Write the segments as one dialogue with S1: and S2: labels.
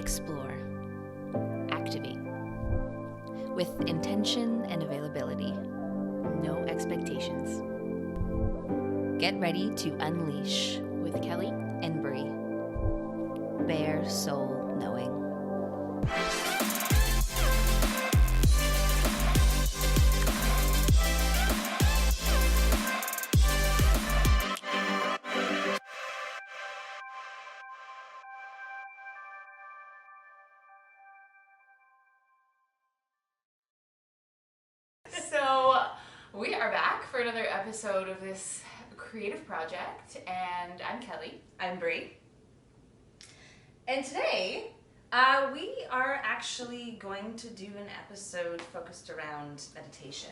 S1: Explore. Activate. With intention and availability. No expectations. Get ready to unleash with Kelly and Bree. Bare soul knowing.
S2: So we are back for another episode of this creative project, and I'm Kelly.
S3: I'm Bree. And today, we are actually going to do an episode focused around meditation.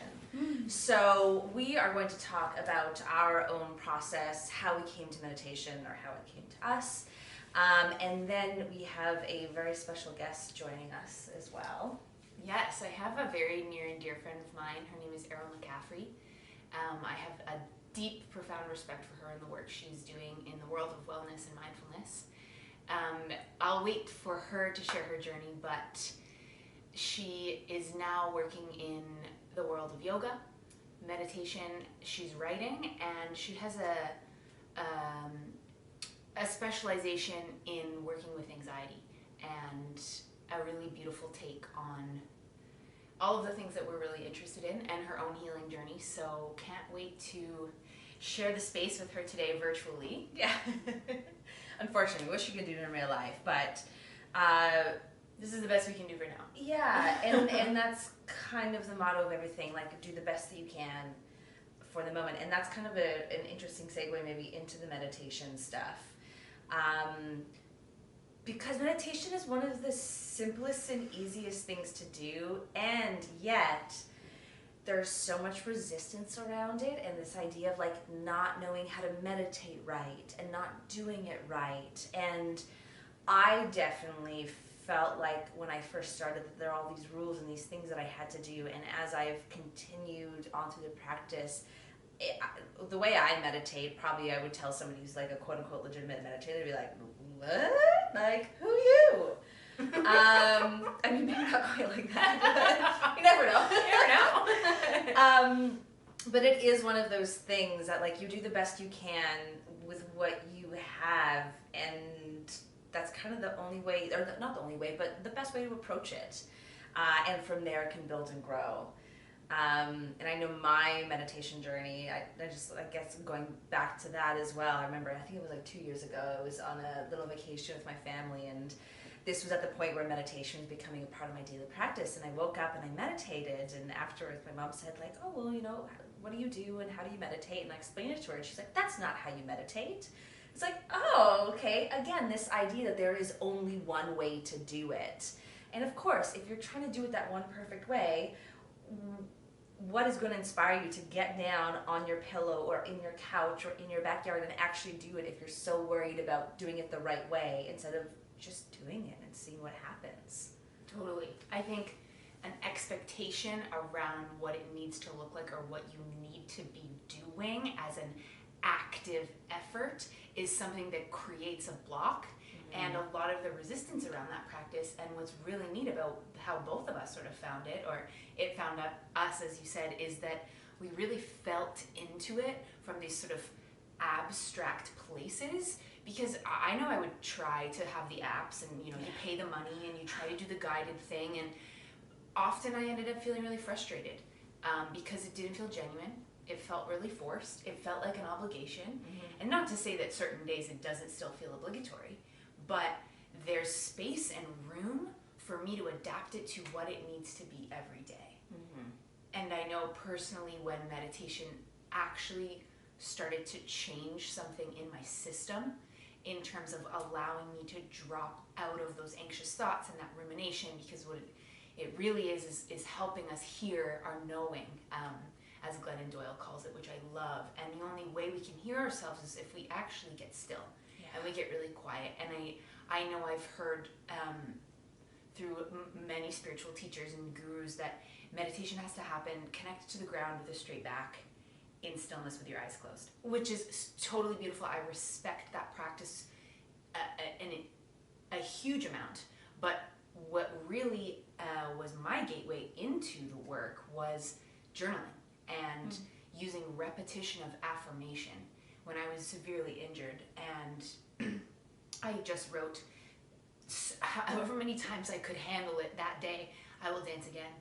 S3: So we are going to talk about our own process, how we came to meditation, or how it came to us. And then we have a very special guest joining us as well.
S2: Yes, I have a very near and dear friend of mine. Her name is Eryl McCaffrey. I have a deep, profound respect for her and the work she's doing in the world of wellness and mindfulness. I'll wait for her to share her journey, but she is now working in the world of yoga, meditation. She's writing, and she has a specialization in working with anxiety and a really beautiful take on all of the things that we're really interested in and her own healing journey. So can't wait to share the space with her today virtually.
S3: Yeah. Unfortunately, wish you could do it in real life, but
S2: This is the best we can do for now.
S3: yeah, and that's kind of the motto of everything, like do the best that you can for the moment. And that's kind of an interesting segue maybe into the meditation stuff. Because meditation is one of the simplest and easiest things to do, and yet there's so much resistance around it, and this idea of like not knowing how to meditate right and not doing it right. And I definitely felt like when I first started that there are all these rules and these things that I had to do, and as I've continued on through the practice, the way I meditate, probably I would tell somebody who's like a quote-unquote legitimate meditator, they'd be like, what? Like, who you? I mean, maybe not quite like that, but you never know.
S2: You never know.
S3: But it is one of those things that like you do the best you can with what you have, and that's kind of the only way, or not the only way, but the best way to approach it. And from there it can build and grow. And I know my meditation journey, I guess going back to that as well, I remember, I think it was like 2 years ago, I was on a little vacation with my family, and this was at the point where meditation was becoming a part of my daily practice, and I woke up and I meditated, and afterwards my mom said like, oh, well, you know, what do you do and how do you meditate? And I explained it to her, and she's like, that's not how you meditate. It's like, oh, okay, again, this idea that there is only one way to do it. And of course, if you're trying to do it that one perfect way, what is going to inspire you to get down on your pillow or in your couch or in your backyard and actually do it if you're so worried about doing it the right way instead of just doing it and seeing what happens?
S2: Totally. I think an expectation around what it needs to look like or what you need to be doing as an active effort is something that creates a block. And a lot of the resistance around that practice, and what's really neat about how both of us sort of found it, or it found us, as you said, is that we really felt into it from these sort of abstract places. Because I know I would try to have the apps, and you know, you pay the money and you try to do the guided thing, and often I ended up feeling really frustrated because it didn't feel genuine. It felt really forced. It felt like an obligation. And not to say that certain days it doesn't still feel obligatory, but there's space and room for me to adapt it to what it needs to be every day. And I know personally when meditation actually started to change something in my system in terms of allowing me to drop out of those anxious thoughts and that rumination, because what it really is helping us hear our knowing, as Glennon Doyle calls it, which I love. And the only way we can hear ourselves is if we actually get still. And we get really quiet. And I know I've heard through many spiritual teachers and gurus that meditation has to happen connected to the ground with a straight back in stillness with your eyes closed, which is totally beautiful. I respect that practice in a huge amount. But what really was my gateway into the work was journaling and using repetition of affirmation when I was severely injured. And I just wrote however many times I could handle it that day. I will dance again.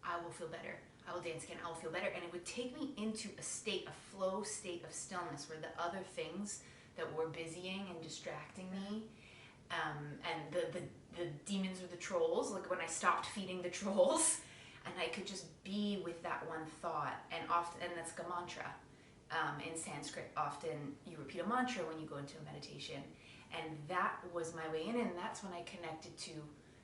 S2: I will feel better. I will dance again. I will feel better. And it would take me into a state, a flow state of stillness where the other things that were busying and distracting me, and the demons or the trolls, like when I stopped feeding the trolls, and I could just be with that one thought. And often, and that's a mantra. In Sanskrit, often you repeat a mantra when you go into a meditation. And that was my way in, and that's when I connected to,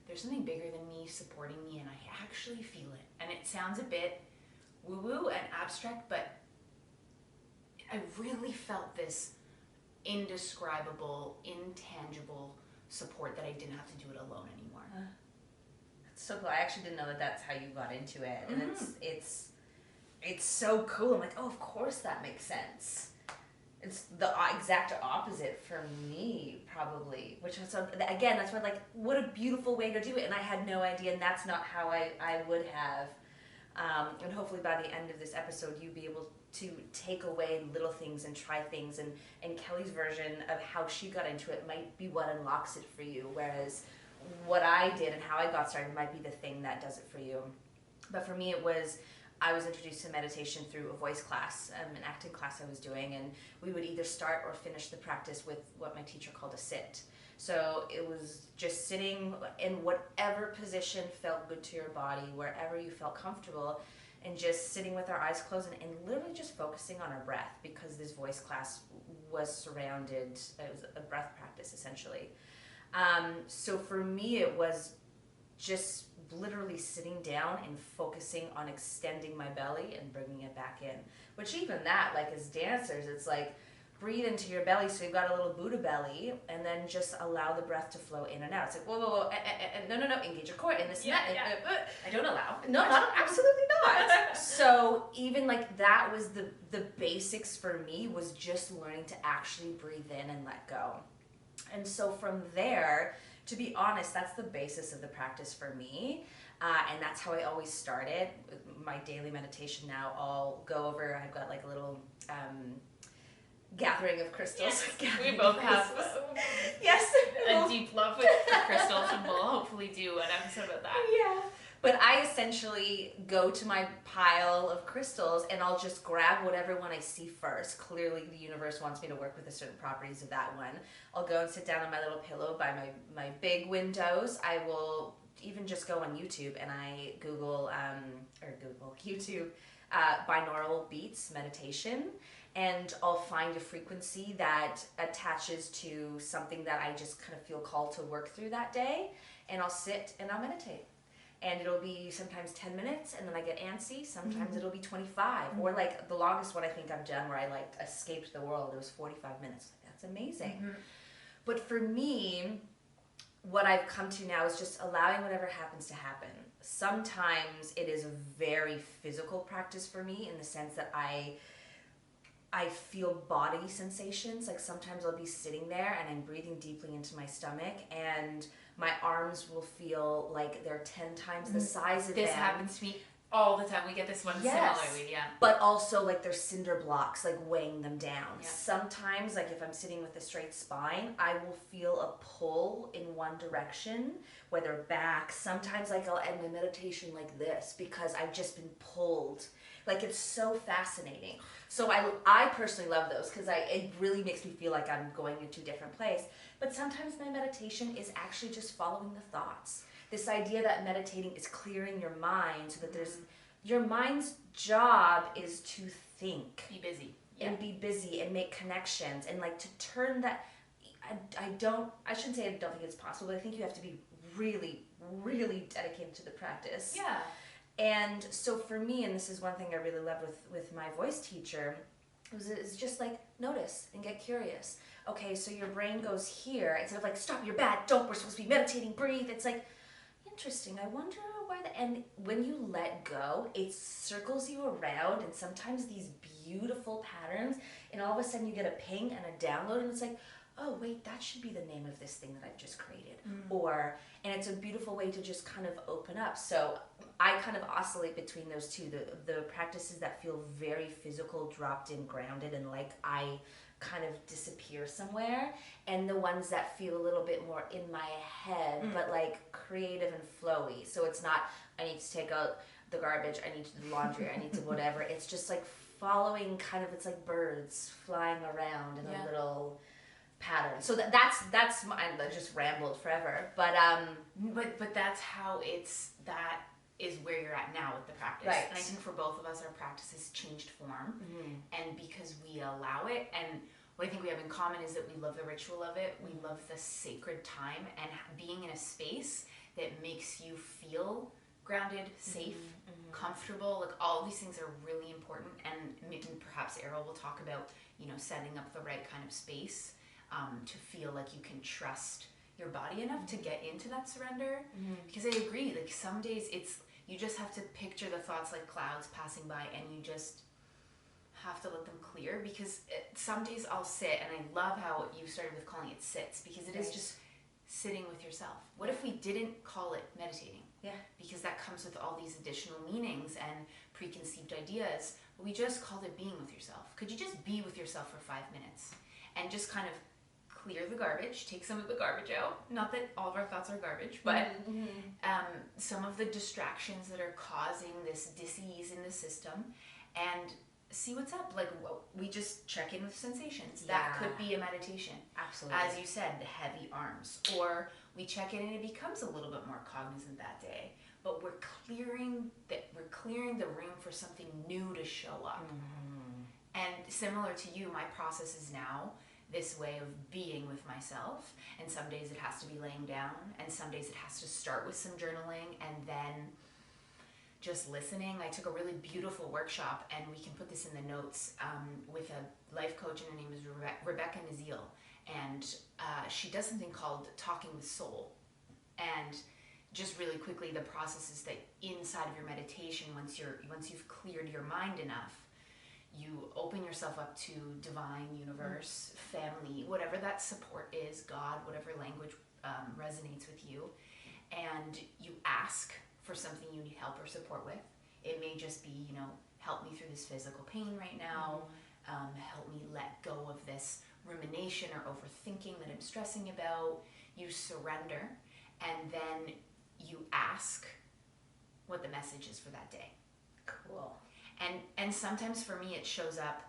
S2: there's something bigger than me supporting me, and I actually feel it. And it sounds a bit woo-woo and abstract, but I really felt this indescribable, intangible support that I didn't have to do it alone anymore.
S3: That's so cool. I actually didn't know that that's how you got into it. And it's so cool. I'm like, oh, of course that makes sense. It's the exact opposite for me, probably. Which was, again, that's what, like, what a beautiful way to do it. And I had no idea, and that's not how I would have. And hopefully by the end of this episode, you'll be able to take away little things and try things. And Kelly's version of how she got into it might be what unlocks it for you. Whereas what I did and how I got started might be the thing that does it for you. But for me, it was, I was introduced to meditation through a voice class, an acting class I was doing, and we would either start or finish the practice with what my teacher called a sit. So it was just sitting in whatever position felt good to your body, wherever you felt comfortable, and just sitting with our eyes closed and literally just focusing on our breath, because this voice class was surrounded, it was a breath practice essentially. So for me, it was just literally sitting down and focusing on extending my belly and bringing it back in. Which even that, like as dancers, it's like breathe into your belly so you've got a little Buddha belly, and then just allow the breath to flow in and out. It's like, whoa, no, engage your core in this.
S2: I don't allow.
S3: No, absolutely not. So even like that was the basics for me, was just learning to actually breathe in and let go. And so from there, to be honest, that's the basis of the practice for me. And that's how I always started. My daily meditation now, I'll go over, I've got like a little gathering of crystals.
S2: Yes, we both have
S3: yes,
S2: a deep love for crystals, and we'll hopefully do an episode of that.
S3: Yeah. But I essentially go to my pile of crystals and I'll just grab whatever one I see first. Clearly the universe wants me to work with the certain properties of that one. I'll go and sit down on my little pillow by my big windows. I will even just go on YouTube and I Google YouTube binaural beats meditation, and I'll find a frequency that attaches to something that I just kind of feel called to work through that day, and I'll sit and I'll meditate. And it'll be sometimes 10 minutes, and then I get antsy. Sometimes it'll be 25. Or like the longest one I think I've done where I like escaped the world, it was 45 minutes. That's amazing. But for me, what I've come to now is just allowing whatever happens to happen. Sometimes it is a very physical practice for me, in the sense that I feel body sensations. Like sometimes I'll be sitting there and I'm breathing deeply into my stomach, and my arms will feel like they're 10 times the size of
S2: This
S3: them.
S2: happens to me all the time. We get this one similarly, yeah.
S3: But also like there's cinder blocks like weighing them down.
S2: Yeah.
S3: Sometimes, like if I'm sitting with a straight spine, I will feel a pull in one direction, whether back. Sometimes like I'll end my meditation like this because I've just been pulled. Like it's so fascinating. So I personally love those because it really makes me feel like I'm going into a different place. But sometimes my meditation is actually just following the thoughts. This idea that meditating is clearing your mind, so that there's, your mind's job is to think.
S2: Be busy.
S3: And be busy and make connections, and like to turn that, I shouldn't say I don't think it's possible, but I think you have to be really, really dedicated to the practice.
S2: Yeah.
S3: And so for me, and this is one thing I really loved with my voice teacher, is just like notice and get curious. Okay, so your brain goes here, instead of like, stop, you're bad, don't, we're supposed to be meditating, breathe. It's like, interesting, I wonder why and when you let go, it circles you around, and sometimes these beautiful patterns, and all of a sudden you get a ping and a download, and it's like, oh wait, that should be the name of this thing that I've just created.
S2: Mm.
S3: And it's a beautiful way to just kind of open up. So I kind of oscillate between those two, the practices that feel very physical, dropped in, grounded, and like I kind of disappear somewhere, and the ones that feel a little bit more in my head, but like creative and flowy. So it's not, I need to take out the garbage, I need to do laundry, I need to whatever. It's just like following kind of, it's like birds flying around in a little pattern. So that's my, I just rambled forever, but
S2: that's how that is where you're at now with the practice.
S3: Right.
S2: And I think for both of us, our practice has changed form, and because we allow it, and what I think we have in common is that we love the ritual of it, we love the sacred time, and being in a space that makes you feel grounded, safe, comfortable. Like all of these things are really important, and maybe perhaps Eryl will talk about, you know, setting up the right kind of space to feel like you can trust your body enough to get into that surrender. Because I agree, like some days you just have to picture the thoughts like clouds passing by, and you just have to let them clear. Because some days I'll sit, and I love how you started with calling it sits, because it is just sitting with yourself. What if we didn't call it meditating?
S3: Yeah.
S2: Because that comes with all these additional meanings and preconceived ideas. But we just called it being with yourself. Could you just be with yourself for 5 minutes and just kind of clear the garbage, take some of the garbage out? Not that all of our thoughts are garbage, but some of the distractions that are causing this dis-ease in the system, and see what's up. Like, we just check in with sensations. That could be a meditation.
S3: Absolutely.
S2: As you said, the heavy arms. Or we check in and it becomes a little bit more cognizant that day. But we're clearing the room for something new to show up. And similar to you, my process is now this way of being with myself, and some days it has to be laying down, and some days it has to start with some journaling, and then just listening. I took a really beautiful workshop, and we can put this in the notes, with a life coach, and her name is Rebecca Niziol, and she does something called Talking with Soul. And just really quickly, the process is that inside of your meditation, once you've cleared your mind enough, you open yourself up to divine, universe, family, whatever that support is, God, whatever language resonates with you, and you ask for something you need help or support with. It may just be, you know, help me through this physical pain right now, help me let go of this rumination or overthinking that I'm stressing about. You surrender, and then you ask what the message is for that day.
S3: Cool.
S2: And sometimes for me it shows up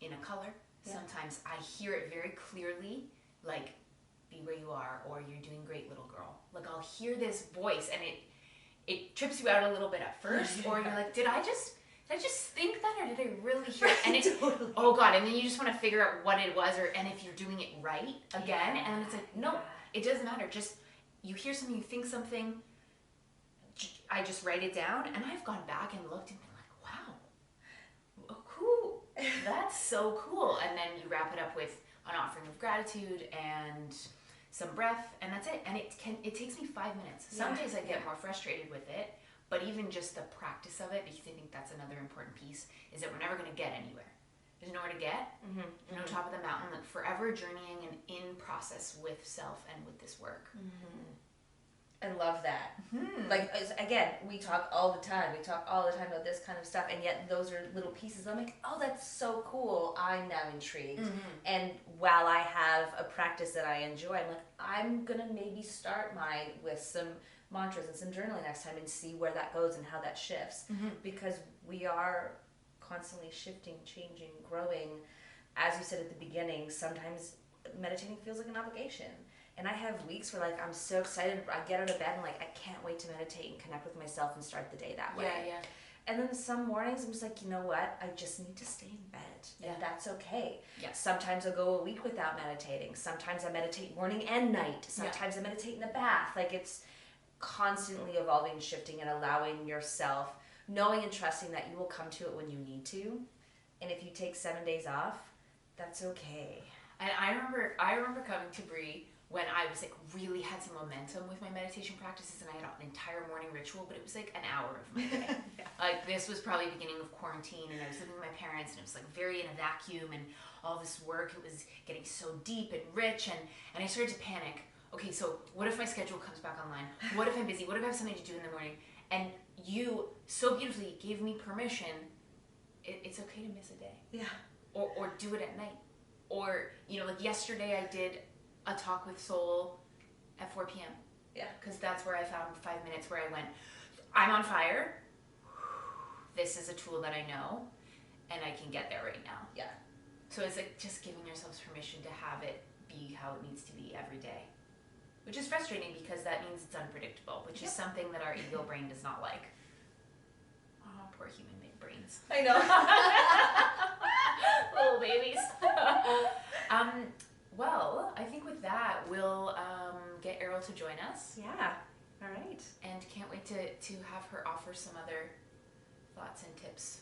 S2: in a color. Sometimes I hear it very clearly, like, be where you are, or you're doing great, little girl. Like, I'll hear this voice, and it trips you out a little bit at first, or you're like, did I just think that, or did I really hear it? And it,
S3: Totally.
S2: oh God, and then you just want to figure out what it was, and if you're doing it right again, and it's like, no, it doesn't matter. Just, you hear something, you think something, I just write it down, and I've gone back and looked and been like, wow, cool, that's so cool. And then you wrap it up with an offering of gratitude and some breath, and that's it. And it takes me 5 minutes. Some days I get more frustrated with it, but even just the practice of it, because I think that's another important piece, is that we're never going to get anywhere. There's nowhere to get. You're on top of the mountain, like forever journeying and in process with self and with this work.
S3: I love that. Like, again, we talk all the time about this kind of stuff, and yet those are little pieces. I'm like, oh, that's so cool. I'm now intrigued. And while I have a practice that I enjoy, I'm like, I'm gonna maybe start with some mantras and some journaling next time and see where that goes and how that shifts. Because we are constantly shifting, changing, growing. As you said at the beginning, sometimes meditating feels like an obligation. And I have weeks where, like, I'm so excited, I get out of bed and, like, I can't wait to meditate and connect with myself and start the day that way. And then some mornings I'm just like, you know what, I just need to stay in bed, and that's okay. Sometimes I'll go a week without meditating. Sometimes I meditate morning and night. Sometimes I meditate in the bath. Like, it's constantly evolving, shifting, and allowing yourself, knowing and trusting that you will come to it when you need to. And if you take 7 days off, that's okay.
S2: And I remember coming to Bree when I was like really had some momentum with my meditation practices, and I had an entire morning ritual, but it was like an hour of my day.
S3: Yeah.
S2: Like this was probably beginning of quarantine, and I was living with my parents, and it was like very in a vacuum, and all this work, it was getting so deep and rich, and I started to panic. Okay, so what if my schedule comes back online? What if I'm busy? What if I have something to do in the morning? And you so beautifully gave me permission. It's okay to miss a day.
S3: Yeah.
S2: Or do it at night. Or, like yesterday I did a talk with Soul at 4 p.m.
S3: Yeah.
S2: Because that's where I found 5 minutes where I went, I'm on fire. This is a tool that I know, and I can get there right now.
S3: Yeah.
S2: So it's like just giving yourselves permission to have it be how it needs to be every day. Which is frustrating because that means it's unpredictable, which is something that our ego brain does not like. Oh, poor human brains.
S3: I know.
S2: Little babies. Well, I think with that, we'll get Eryl to join us.
S3: Yeah. All right.
S2: And can't wait to have her offer some other thoughts and tips.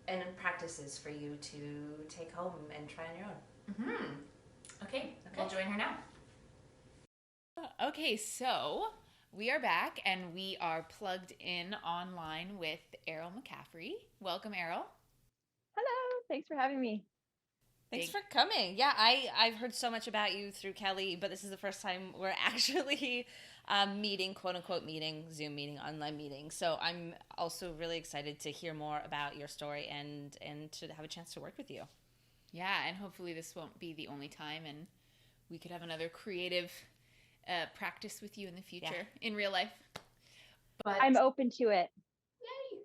S3: And practices for you to take home and try on your own.
S2: Mm-hmm. Okay, we'll join her now. Okay, so we are back and we are plugged in online with Eryl McCaffrey. Welcome, Eryl.
S4: Hello, thanks for having me.
S3: Thanks for coming. Yeah, I've heard so much about you through Kelly, but this is the first time we're actually meeting, quote unquote meeting, Zoom meeting, online meeting. So I'm also really excited to hear more about your story and to have a chance to work with you.
S2: Yeah, and hopefully this won't be the only time, and we could have another creative practice with you in the future in real life.
S4: But I'm open to it.
S2: Yay!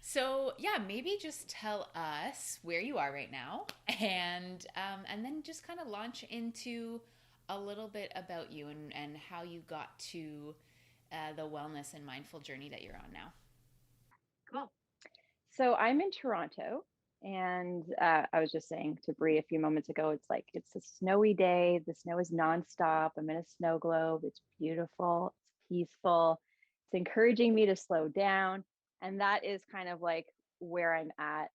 S2: So maybe just tell us where you are right now, and then just kind of launch into a little bit about you and how you got to the wellness and mindful journey that you're on now.
S4: Cool. So I'm in Toronto, and I was just saying to Bree a few moments ago, it's a snowy day. The snow is nonstop. I'm in a snow globe. It's beautiful. It's peaceful. It's encouraging me to slow down. And that is kind of like where I'm at.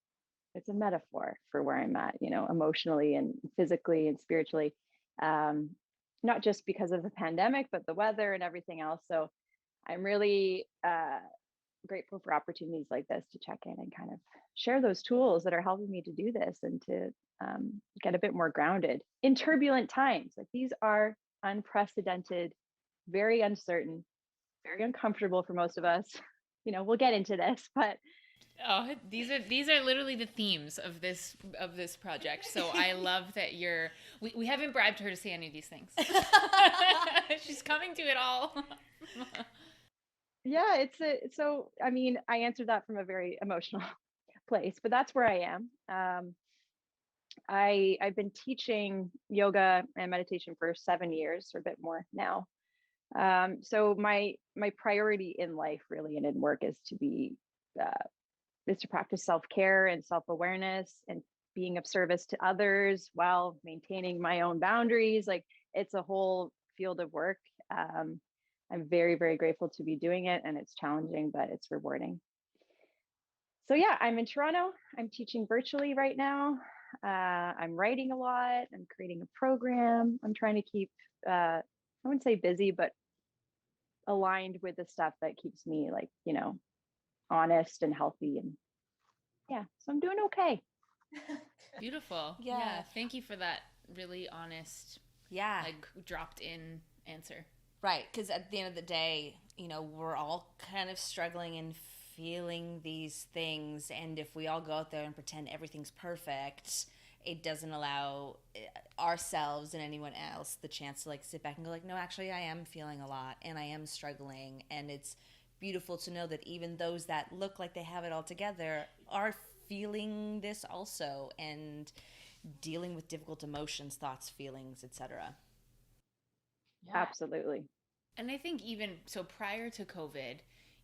S4: It's a metaphor for where I'm at, emotionally and physically and spiritually. Not just because of the pandemic, but the weather and everything else. So I'm really grateful for opportunities like this to check in and kind of share those tools that are helping me to do this and to get a bit more grounded in turbulent times. Like these are unprecedented, very uncertain, very uncomfortable for most of us. We'll get into this, but
S2: these are literally the themes of this project. So I love that we haven't bribed her to say any of these things. She's coming to it all.
S4: Yeah, I answered that from a very emotional place, but that's where I am. I've been teaching yoga and meditation for 7 years or a bit more now. So my priority in life really and in work is to practice self-care and self-awareness and being of service to others while maintaining my own boundaries. Like it's a whole field of work. I'm very, very grateful to be doing it, and it's challenging, but it's rewarding. So I'm in Toronto. I'm teaching virtually right now. I'm writing a lot. I'm creating a program. I'm trying to keep, I wouldn't say busy, but aligned with the stuff that keeps me honest and healthy. And so I'm doing okay.
S2: Beautiful. Yeah. Thank you for that really honest, dropped in answer.
S3: Right, because at the end of the day, we're all kind of struggling and feeling these things, and if we all go out there and pretend everything's perfect, it doesn't allow ourselves and anyone else the chance to sit back and go no, actually I am feeling a lot and I am struggling. And it's beautiful to know that even those that look like they have it all together are feeling this also and dealing with difficult emotions, thoughts, feelings, etc.
S4: Yeah. Absolutely.
S2: And I think even so, prior to COVID,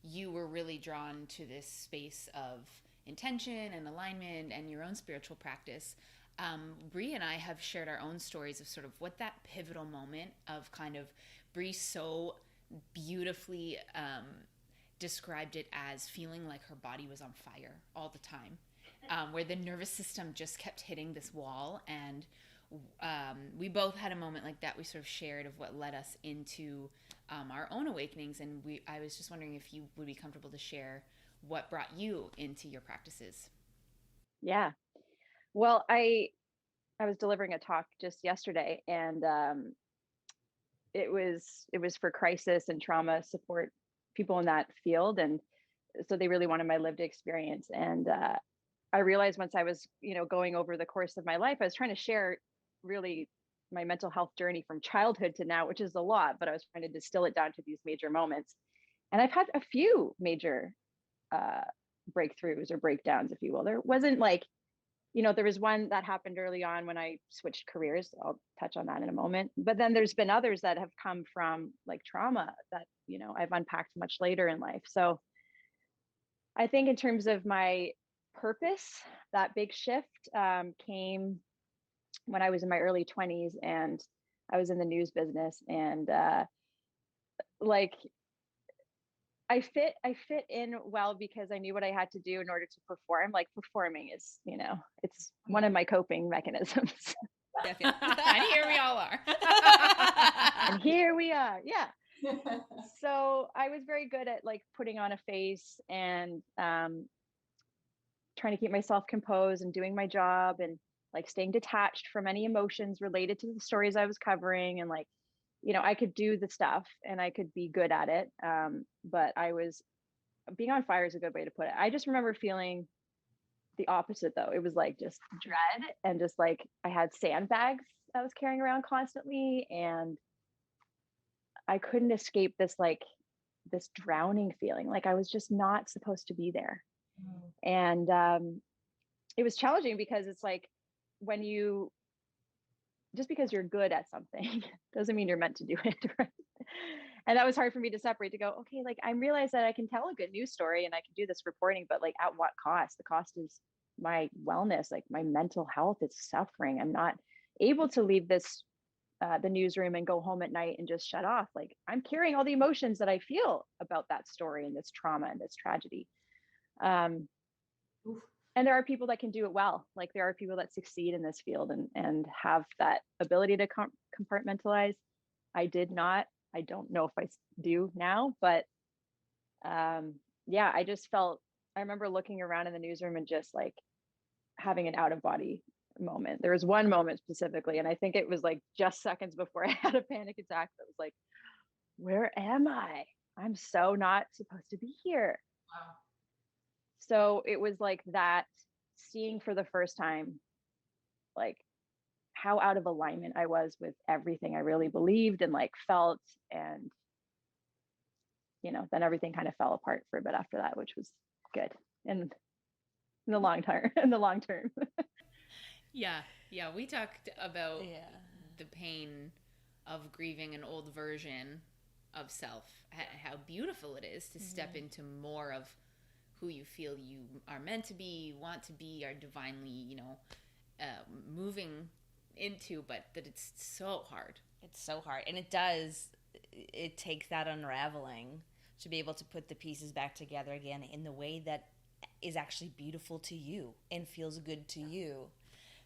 S2: you were really drawn to this space of intention and alignment and your own spiritual practice. Bree and I have shared our own stories of sort of what that pivotal moment of kind of Bree so beautifully described it as feeling like her body was on fire all the time, where the nervous system just kept hitting this wall. And
S5: we both had a moment like that. We sort of shared of what led us into our own awakenings, and I was just wondering if you would be comfortable to share what brought you into your practices.
S4: Yeah. Well, I was delivering a talk just yesterday, and it was for crisis and trauma support people in that field, and so they really wanted my lived experience. And I realized once I was, going over the course of my life, I was trying to share really my mental health journey from childhood to now, which is a lot, but I was trying to distill it down to these major moments. And I've had a few major breakthroughs or breakdowns, if you will. There wasn't like, there was one that happened early on when I switched careers. I'll touch on that in a moment. But then there's been others that have come from like trauma that, I've unpacked much later in life. So I think in terms of my purpose, that big shift came when I was in my early 20s, and I was in the news business, and like I fit in well because I knew what I had to do in order to perform. Like performing is, it's one of my coping mechanisms.
S5: And here we all are.
S4: And here we are. Yeah. So I was very good at like putting on a face and trying to keep myself composed and doing my job, and like staying detached from any emotions related to the stories I was covering. And like, I could do the stuff and I could be good at it. But being on fire is a good way to put it. I just remember feeling the opposite though. It was like just dread, and just like I had sandbags I was carrying around constantly, and I couldn't escape this drowning feeling. Like I was just not supposed to be there. And it was challenging because it's like just because you're good at something doesn't mean you're meant to do it, right? And that was hard for me to separate, to go, okay, like I realize that I can tell a good news story and I can do this reporting, but like at what cost? The cost is my wellness, like my mental health is suffering. I'm not able to leave the newsroom and go home at night and just shut off. Like I'm carrying all the emotions that I feel about that story and this trauma and this tragedy. And there are people that can do it well. Like there are people that succeed in this field and have that ability to compartmentalize. I did not. I don't know if I do now, but yeah, I just felt, I remember looking around in the newsroom and just like having an out of body moment. There was one moment specifically, and I think it was like just seconds before I had a panic attack that was like, where am I? I'm so not supposed to be here.
S3: Wow.
S4: So it was like that, seeing for the first time, like how out of alignment I was with everything I really believed and like felt. And, then everything kind of fell apart for a bit after that, which was good. And in the long term,
S5: Yeah. We talked about the pain of grieving an old version of self, how beautiful it is to step into more of who you feel you are meant to be, want to be, are divinely, moving into, but that it's so hard.
S3: It's so hard. And it takes that unraveling to be able to put the pieces back together again in the way that is actually beautiful to you and feels good to you.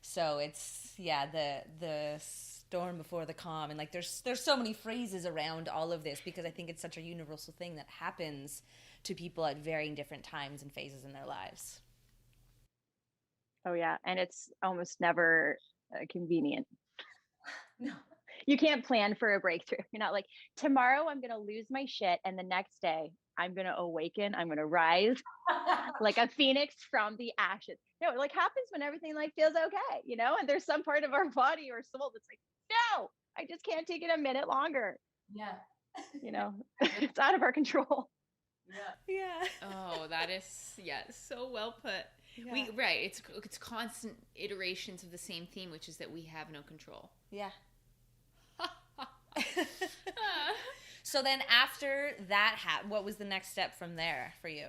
S3: So it's, the storm before the calm. And like, there's so many phrases around all of this because I think it's such a universal thing that happens to people at varying different times and phases in their lives.
S4: Oh yeah. And it's almost never convenient.
S3: No.
S4: You can't plan for a breakthrough. You're not like, tomorrow I'm going to lose my shit, and the next day I'm going to awaken. I'm going to rise like a phoenix from the ashes. No, it like happens when everything like feels okay, and there's some part of our body or soul that's like, no, I just can't take it a minute longer.
S3: Yeah.
S4: It's out of our control.
S3: Yeah.
S5: Oh, that is, so well put. Yeah. It's constant iterations of the same theme, which is that we have no control.
S3: Yeah. So then after that, what was the next step from there for you?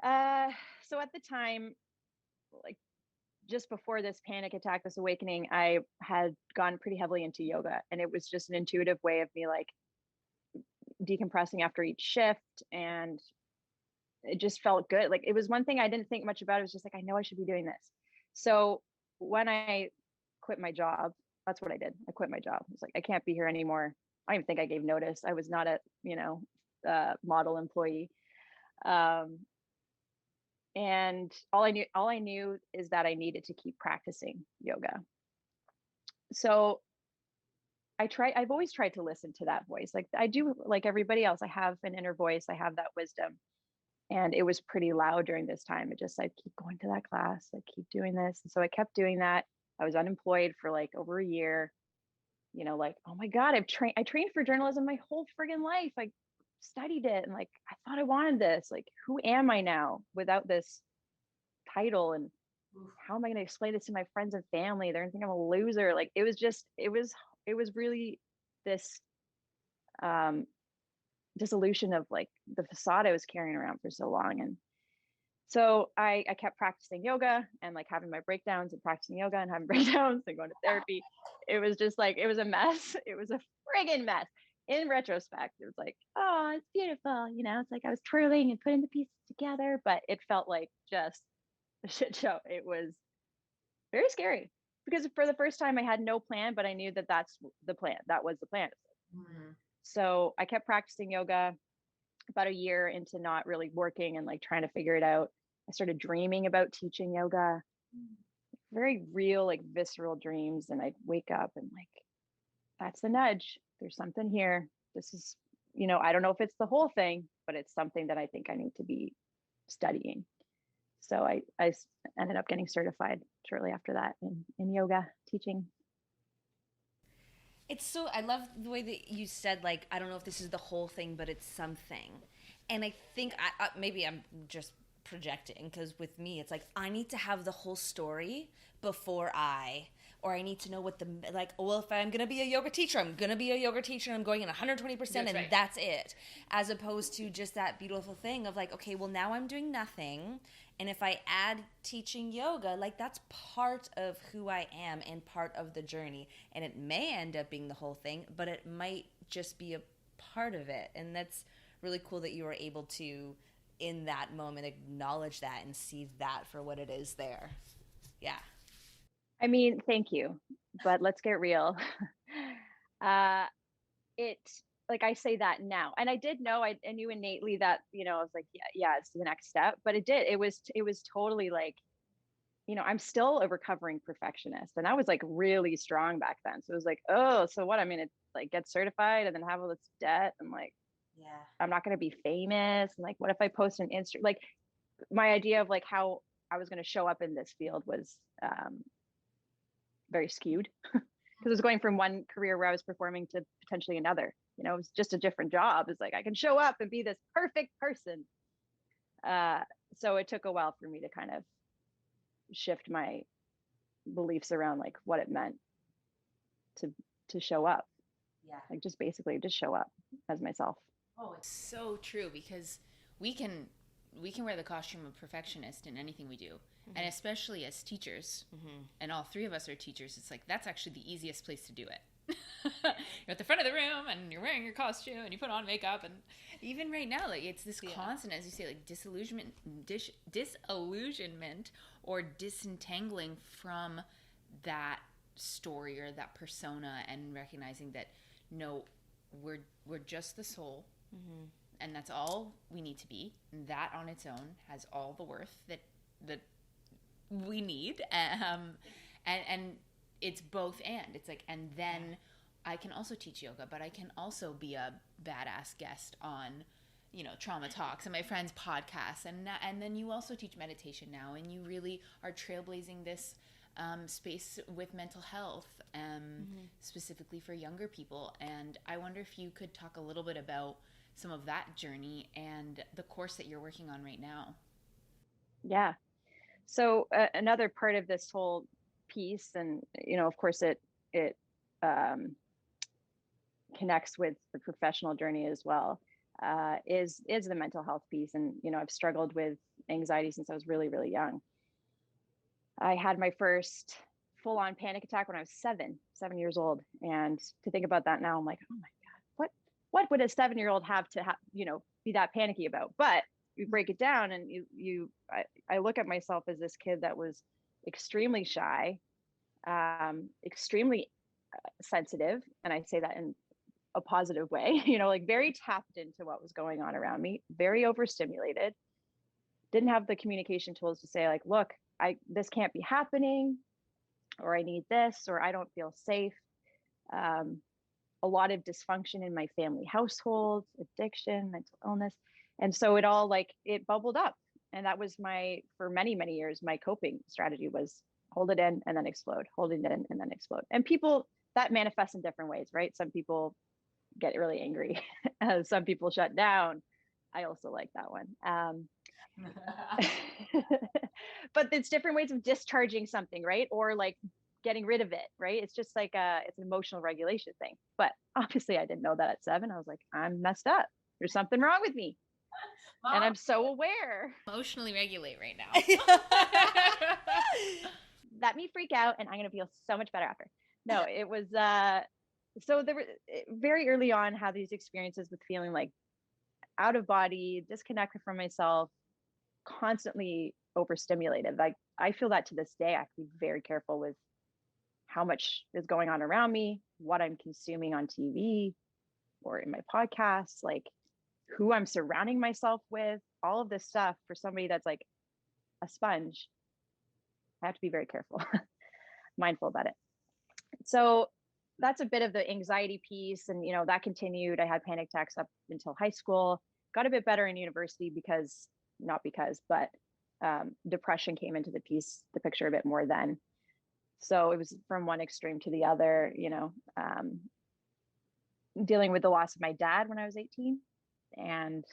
S4: So at the time, like just before this panic attack, this awakening, I had gone pretty heavily into yoga, and it was just an intuitive way of me like decompressing after each shift, and it just felt good. Like it was one thing I didn't think much about. It was just like, I know I should be doing this. So when I quit my job, that's what I did. I quit my job. I was like, I can't be here anymore. I don't even think I gave notice. I was not a, model employee. And all I knew is that I needed to keep practicing yoga. So I've always tried to listen to that voice. Like I do, like everybody else, I have an inner voice. I have that wisdom. And it was pretty loud during this time. It just, I'd keep going to that class, I keep doing this. And so I kept doing that. I was unemployed for like over a year, like, oh my God, I trained for journalism my whole friggin' life. I studied it and like, I thought I wanted this. Like, who am I now without this title? And how am I going to explain this to my friends and family? They're going to think I'm a loser. Like, it was really this, dissolution of like the facade I was carrying around for so long. And so I kept practicing yoga and like having my breakdowns and practicing yoga and having breakdowns and going to therapy. It was just like, it was a mess. It was a friggin' mess. In retrospect, it was like, oh, it's beautiful. It's like I was twirling and putting the pieces together, but it felt like just a shit show. It was very scary because for the first time I had no plan, but I knew that that's the plan. That was the plan.
S3: Mm-hmm.
S4: So I kept practicing yoga. About a year into not really working and like trying to figure it out, I started dreaming about teaching yoga. Very real, like visceral dreams. And I'd wake up and like, that's the nudge. There's something here. This is, I don't know if it's the whole thing, but it's something that I think I need to be studying. So I ended up getting certified shortly after that in yoga teaching.
S3: I love the way that you said, like, I don't know if this is the whole thing, but it's something. And I think maybe I'm just projecting, because with me, it's like, I need to have the whole story before or I need to know what if I'm going to be a yoga teacher, I'm going to be a yoga teacher, and I'm going in 120%, that's it. As opposed to just that beautiful thing of like, okay, well, now I'm doing nothing. And if I add teaching yoga, like that's part of who I am and part of the journey. And it may end up being the whole thing, but it might just be a part of it. And that's really cool that you were able to, in that moment, acknowledge that and see that for what it is there. Yeah.
S4: I mean, thank you, but let's get real. Like I say that now, and I did know, I knew innately that, I was like, yeah, it's the next step, but it was totally like, I'm still a recovering perfectionist, and I was like really strong back then. So it was like, oh, so what? I mean, it's like get certified and then have all this debt, and like,
S3: yeah,
S4: I'm not going to be famous. And like, what if I post an Insta? Like, my idea of like how I was going to show up in this field was very skewed because I was going from one career where I was performing to potentially another. It was just a different job. It's like I can show up and be this perfect person. So it took a while for me to kind of shift my beliefs around like what it meant to show up.
S3: Yeah,
S4: like just basically just show up as myself.
S5: Oh, it's so true, because we can wear the costume of perfectionist in anything we do. Mm-hmm. And especially as teachers, mm-hmm. and all three of us are teachers, it's like that's actually the easiest place to do it. You're at the front of the room and you're wearing your costume and you put on makeup, and even right now, like it's this constant, as you say, like disillusionment or disentangling from that story or that persona, and recognizing that no, we're just the soul, mm-hmm. and that's all we need to be. And that on its own has all the worth that we need, and it's both and. It's like, and then I can also teach yoga, but I can also be a badass guest on, Trauma Talks and my friends' podcasts, and then you also teach meditation now, and you really are trailblazing this space with mental health, mm-hmm. specifically for younger people. And I wonder if you could talk a little bit about some of that journey and the course that you're working on right now.
S4: Yeah. So another part of this whole piece, and of course it connects with the professional journey as well, is the mental health piece. And I've struggled with anxiety since I was really, really young. I had my first full-on panic attack when I was 7 years old, and to think about that now, I'm like, oh my God, what would a 7-year-old have to be that panicky about? But you break it down, and I look at myself as this kid that was extremely shy, extremely sensitive. And I say that in a positive way, you know, like very tapped into what was going on around me, very overstimulated, didn't have the communication tools to say like, look, this can't be happening, or I need this, or I don't feel safe. A lot of dysfunction in my family household, addiction, mental illness. And so it all like, it bubbled up. And that was for many, many years, my coping strategy was hold it in and then explode, hold it in and then explode. And people, that manifests in different ways, right? Some people get really angry. Some people shut down. I also like that one. But it's different ways of discharging something, right? Or like getting rid of it, right? It's just like it's an emotional regulation thing. But obviously I didn't know that at 7. I was like, I'm messed up. There's something wrong with me. Mom, and I'm so aware.
S5: Emotionally regulate right now.
S4: Let me freak out and I'm going to feel so much better after. No, it was, so there were very early on had these experiences with feeling like out of body, disconnected from myself, constantly overstimulated. Like I feel that to this day. I have to be very careful with how much is going on around me, what I'm consuming on TV or in my podcasts, like who I'm surrounding myself with, all of this stuff. For somebody that's like a sponge, I have to be very careful, mindful about it. So that's a bit of the anxiety piece. And, you know, that continued. I had panic attacks up until high school, got a bit better in university but depression came into the picture a bit more then. So it was from one extreme to the other, you know, dealing with the loss of my dad when I was 18 and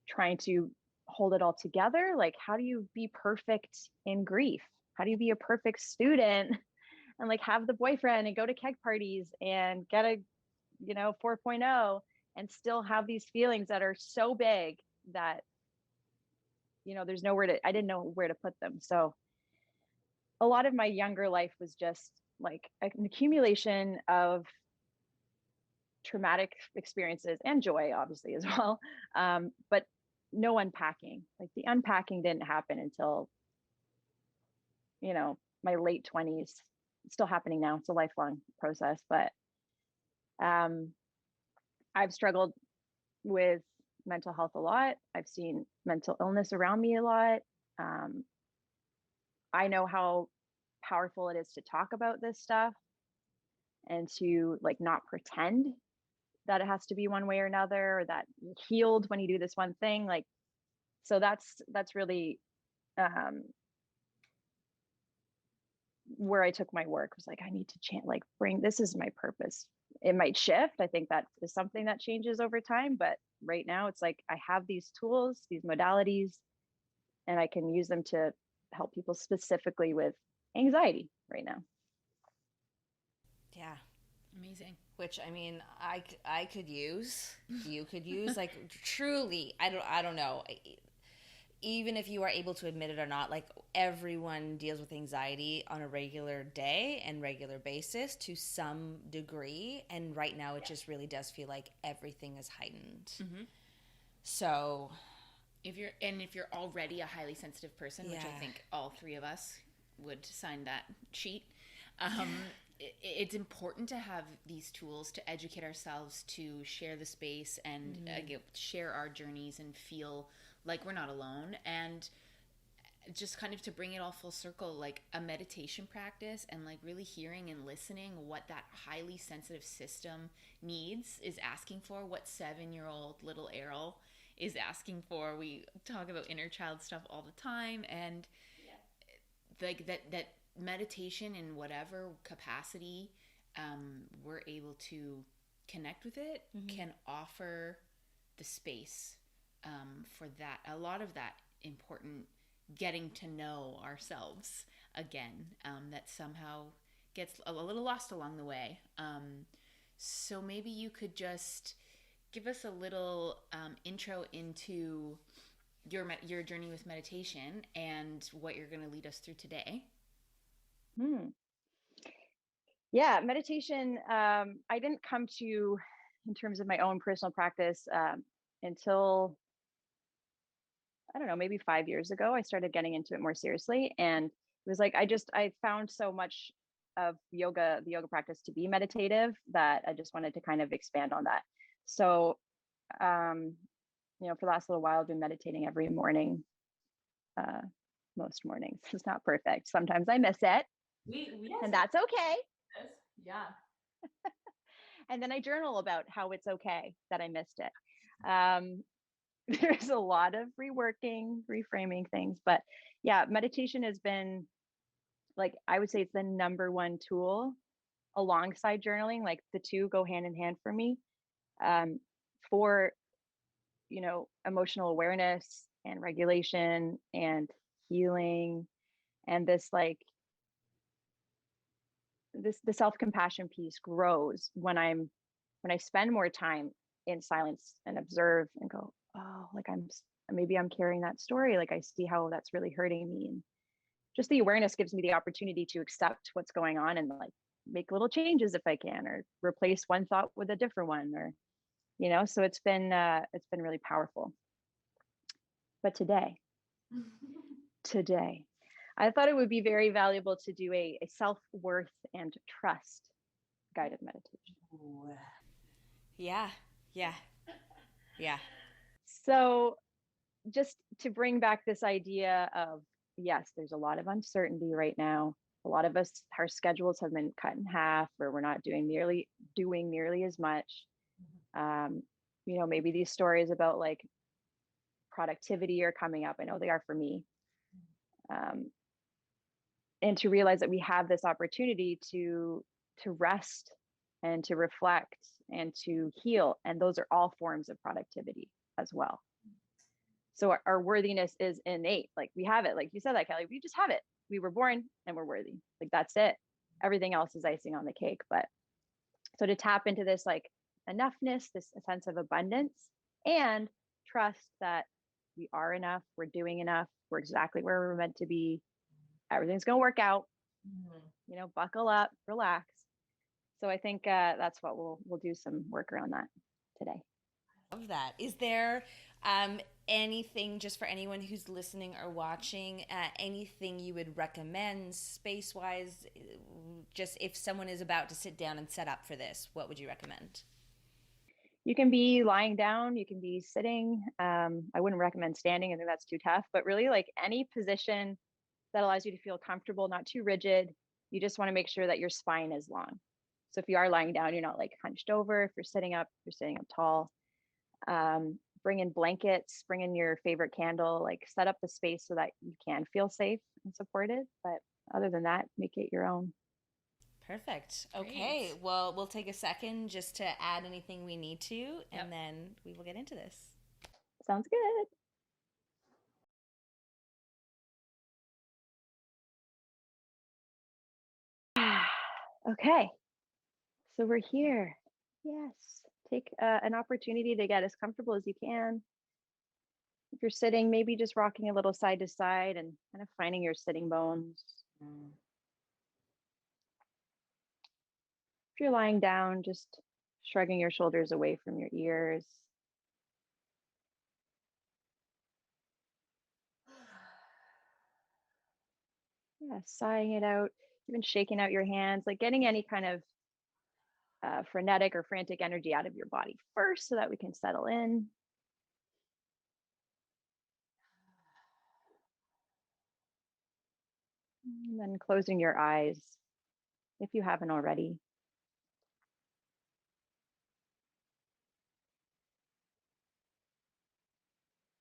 S4: trying to hold it all together. Like, how do you be perfect in grief? How do you be a perfect student and like have the boyfriend and go to keg parties and get a, 4.0 and still have these feelings that are so big that, there's I didn't know where to put them. So a lot of my younger life was just like an accumulation of traumatic experiences and joy, obviously, as well. But no unpacking. Like the unpacking didn't happen until, my late 20s. It's still happening now. It's a lifelong process, but I've struggled with mental health a lot. I've seen mental illness around me a lot. I know how powerful it is to talk about this stuff and to like not pretend that it has to be one way or another, or that you're healed when you do this one thing. Like, so that's really where I took my work, was like, I need to this is my purpose. It might shift. I think that is something that changes over time, but right now it's like I have these tools, these modalities, and I can use them to help people specifically with anxiety right now.
S3: Yeah.
S5: Amazing.
S3: Which, I mean, I could use, you could use, like, truly, I don't know, even if you are able to admit it or not, like, everyone deals with anxiety on a regular day and regular basis to some degree, and right now it just really does feel like everything is heightened. Mm-hmm. So
S5: if you're already a highly sensitive person, which I think all 3 of us would sign that sheet, it's important to have these tools to educate ourselves, to share the space and share our journeys and feel like we're not alone, and just kind of to bring it all full circle, like a meditation practice and like really hearing and listening what that highly sensitive system needs, is asking for, what 7-year-old little Eryl is asking for. We talk about inner child stuff all the time, and like that meditation in whatever capacity we're able to connect with it can offer the space for that, a lot of that important getting to know ourselves again, that somehow gets a little lost along the way. So maybe you could just give us a little intro into your journey with meditation and what you're going to lead us through today.
S4: Yeah, meditation, I didn't come to, in terms of my own personal practice, until, I don't know, maybe 5 years ago. I started getting into it more seriously. And it was like I found so much of the yoga practice to be meditative that I just wanted to kind of expand on that. So for the last little while I've been meditating every morning. Most mornings. It's not perfect. Sometimes I miss it. And that's okay.
S2: Yeah.
S4: And then I journal about how it's okay that I missed it. There's a lot of reworking, reframing things, but yeah, meditation has been, like, I would say it's the number one tool alongside journaling. Like the two go hand in hand for me, for, emotional awareness and regulation and healing, and this the self-compassion piece grows when I spend more time in silence and observe and go, oh, like maybe I'm carrying that story. Like I see how that's really hurting me. And just the awareness gives me the opportunity to accept what's going on and like make little changes if I can, or replace one thought with a different one, or, so it's been really powerful. But today, I thought it would be very valuable to do a self-worth and trust guided meditation.
S3: Ooh. Yeah.
S4: So just to bring back this idea of, yes, there's a lot of uncertainty right now. A lot of us, our schedules have been cut in half, or we're not doing nearly as much. Maybe these stories about like productivity are coming up. I know they are for me. And to realize that we have this opportunity to rest and to reflect and to heal. And those are all forms of productivity as well. So our worthiness is innate. Like we have it, like you said that, Kelly, we just have it. We were born and we're worthy. Like that's it. Everything else is icing on the cake. But so to tap into this like enoughness, this sense of abundance, and trust that we are enough, we're doing enough, we're exactly where we're meant to be. Everything's going to work out. Buckle up, relax. So I think that's what we'll do some work around that today.
S3: Love that. Is there anything, just for anyone who's listening or watching, anything you would recommend space-wise, just if someone is about to sit down and set up for this, what would you recommend?
S4: You can be lying down, you can be sitting. I wouldn't recommend standing. I think that's too tough, but really like any position that allows you to feel comfortable, not too rigid. You just want to make sure that your spine is long. So if you are lying down, you're not like hunched over. If you're sitting up tall. Bring in blankets, bring in your favorite candle, like set up the space so that you can feel safe and supported. But other than that, make it your own.
S3: Perfect. Okay. Great. Well, we'll take a second just to add anything we need to, and then we will get into this.
S4: Sounds good. Okay. So we're here. Yes. Take an opportunity to get as comfortable as you can. If you're sitting, maybe just rocking a little side to side and kind of finding your sitting bones. If you're lying down, just shrugging your shoulders away from your ears. Yeah, sighing it out, even shaking out your hands, like getting any kind of frenetic or frantic energy out of your body first so that we can settle in. And then closing your eyes if you haven't already.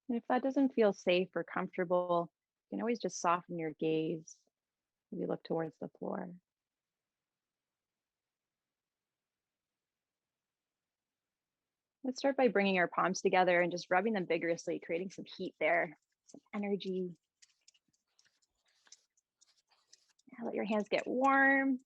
S4: And if that doesn't feel safe or comfortable, you can always just soften your gaze. Maybe look towards the floor. Let's start by bringing our palms together and just rubbing them vigorously, creating some heat there, some energy. Let your hands get warm.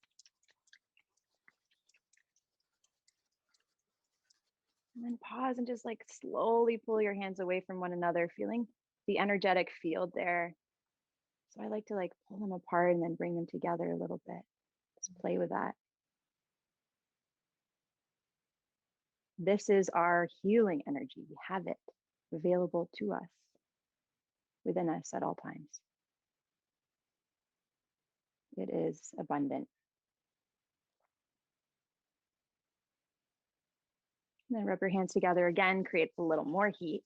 S4: And then pause and just like slowly pull your hands away from one another, feeling the energetic field there. So I like to like pull them apart and then bring them together a little bit. Just play with that. This is our healing energy. We have it available to us, within us at all times. It is abundant. And then rub your hands together again, creates a little more heat.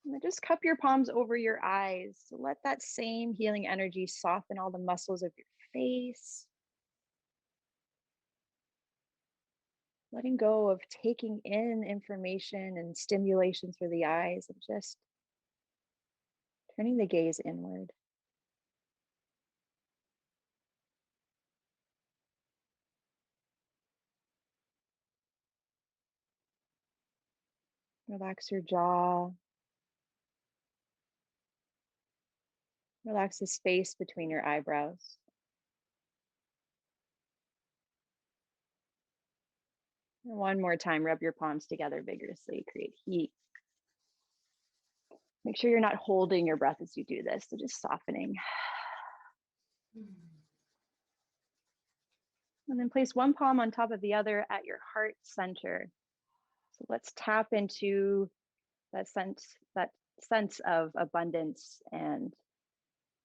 S4: And then just cup your palms over your eyes. So let that same healing energy soften all the muscles of your face. Letting go of taking in information and stimulation through the eyes and just turning the gaze inward. Relax your jaw. Relax the space between your eyebrows. And one more time, rub your palms together vigorously, create heat. Make sure you're not holding your breath as you do this, so just softening. And then place one palm on top of the other at your heart center. So let's tap into that sense of abundance and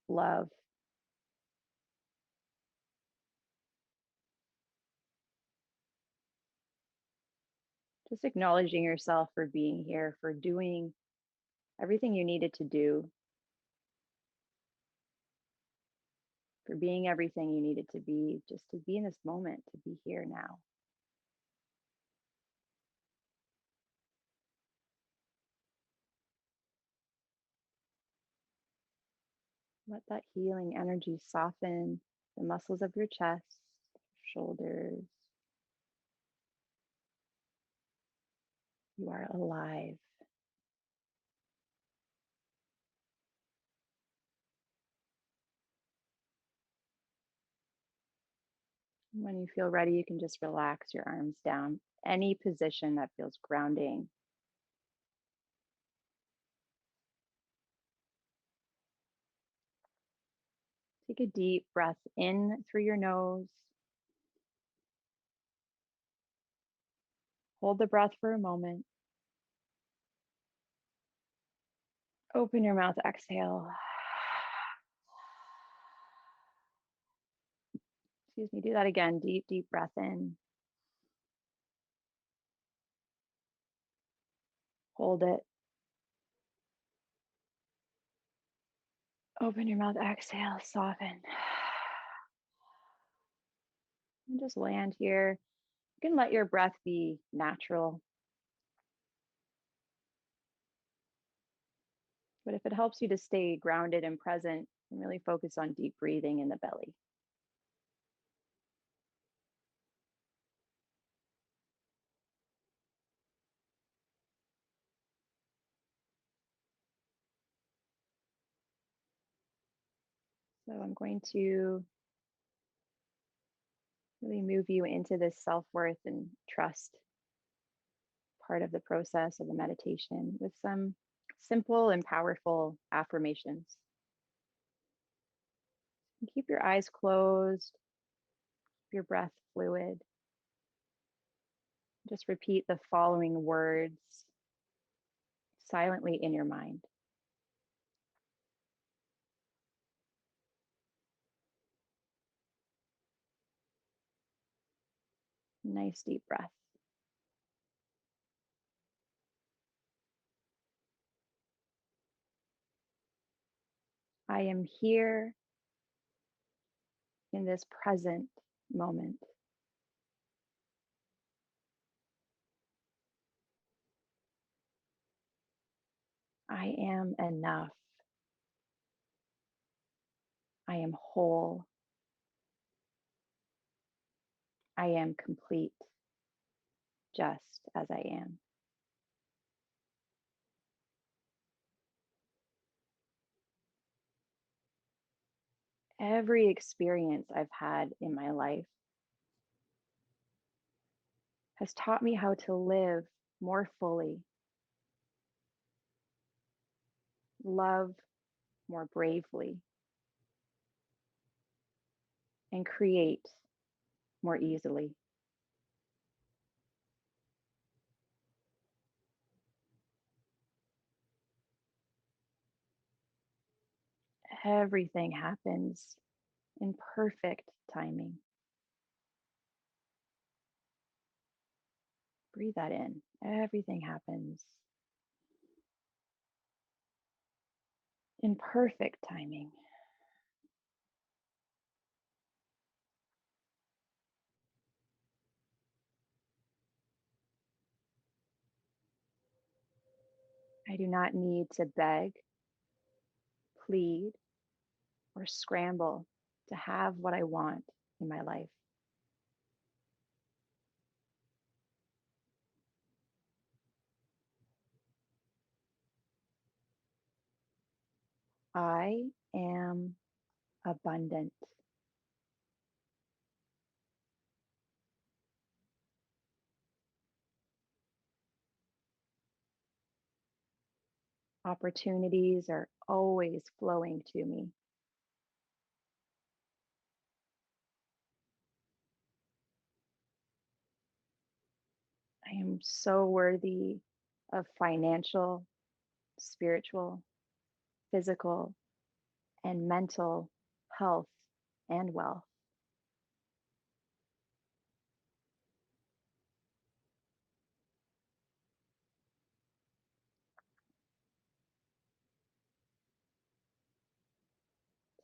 S4: love. Just acknowledging yourself for being here, for doing everything you needed to do, for being everything you needed to be, just to be in this moment, to be here now. Let that healing energy soften the muscles of your chest, shoulders. You are alive. When you feel ready, you can just relax your arms down. Any position that feels grounding. Take a deep breath in through your nose. Hold the breath for a moment. Open your mouth, exhale. Excuse me, do that again. Deep, deep breath in. Hold it. Open your mouth, exhale, soften. And just land here. You can let your breath be natural. But if it helps you to stay grounded and present, and really focus on deep breathing in the belly. So I'm going to really move you into this self-worth and trust part of the process of the meditation with some simple and powerful affirmations. And keep your eyes closed, keep your breath fluid. Just repeat the following words silently in your mind. Nice deep breath. I am here in this present moment. I am enough. I am whole. I am complete, just as I am. Every experience I've had in my life has taught me how to live more fully, love more bravely, and create more easily. everything happens in perfect timing. Breathe that in. Everything happens in perfect timing. I do not need to beg, plead, or scramble to have what I want in my life. I am abundant. Opportunities are always flowing to me. I am so worthy of financial, spiritual, physical, and mental health and wealth.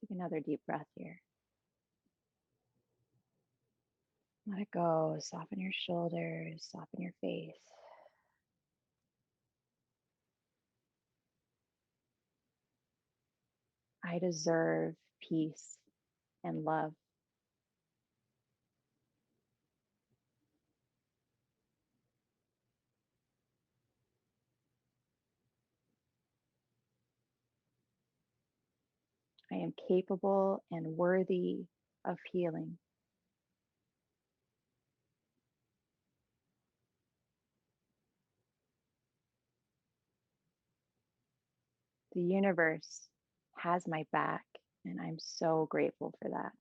S4: Take another deep breath here. Let it go. Soften your shoulders, soften your face. I deserve peace and love. I am capable and worthy of healing. The universe has my back, and I'm so grateful for that.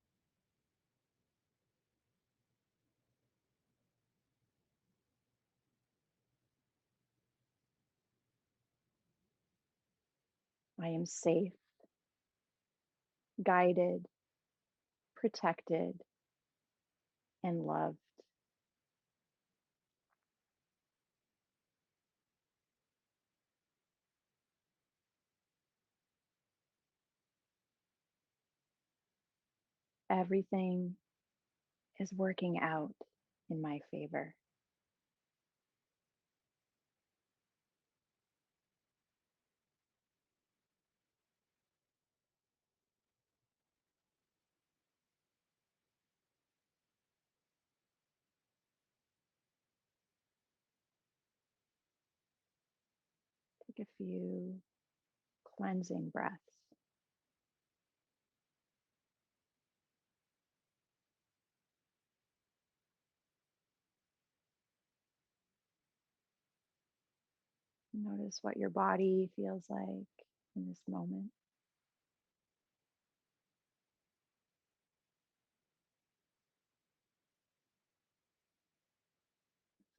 S4: I am safe, guided, protected, and loved. Everything is working out in my favor. Take a few cleansing breaths. Notice what your body feels like in this moment.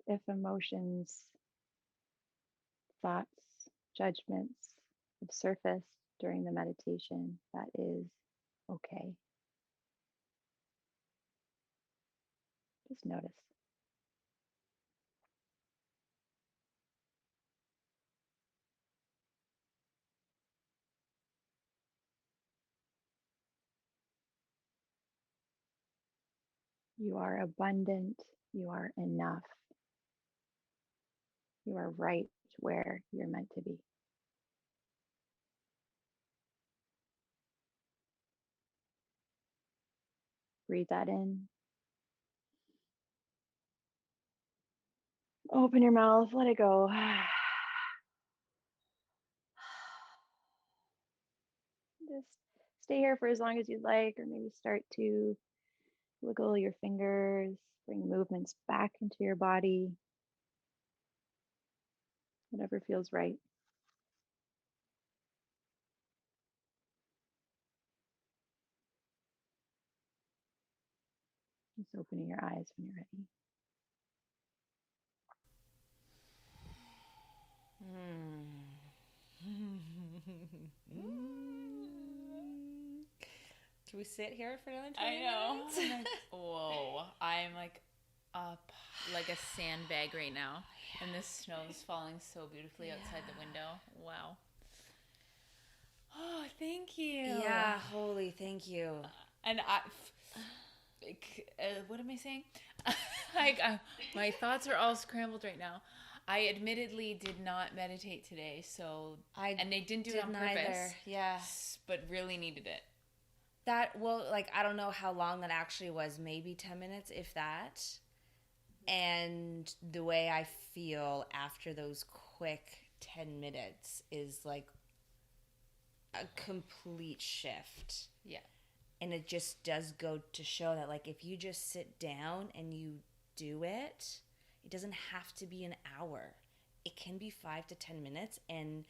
S4: If emotions, thoughts, judgments have surfaced during the meditation, that is okay. Just notice. You are abundant. You are enough. You are right where you're meant to be. Breathe that in. Open your mouth. Let it go. Just stay here for as long as you'd like, or maybe start to wiggle your fingers, bring movements back into your body, whatever feels right. Just opening your eyes when you're ready.
S3: Should we sit here for another 20
S5: I know.
S3: minutes?
S5: I'm like, whoa. I'm like up like a sandbag right now. And the snow is falling so beautifully outside the window. Wow. Oh, thank you.
S3: Yeah, holy thank you.
S5: And what am I saying? My thoughts are all scrambled right now. I admittedly did not meditate today, and they didn't do it on purpose.
S3: Yeah.
S5: But really needed it.
S3: I don't know how long that actually was, maybe 10 minutes, if that. And the way I feel after those quick 10 minutes is like a complete shift.
S5: Yeah.
S3: And it just does go to show that, like, if you just sit down and you do it, it doesn't have to be an hour. It can be 5 to 10 minutes, and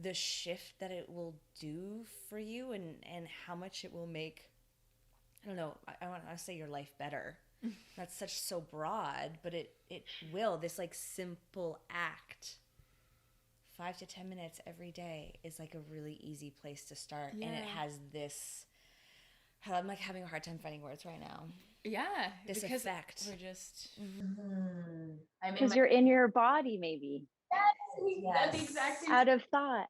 S3: the shift that it will do for you and how much it will make, I don't know, I want to say your life better. That's so broad, but it will. This, like, simple act, 5 to 10 minutes every day is, like, a really easy place to start. Yeah. And it has this, I'm, like, having a hard time finding words right now.
S5: Yeah.
S3: This effect.
S5: We're just...
S4: Because you're in your body, maybe.
S2: Yes. That's exactly
S4: out of thought.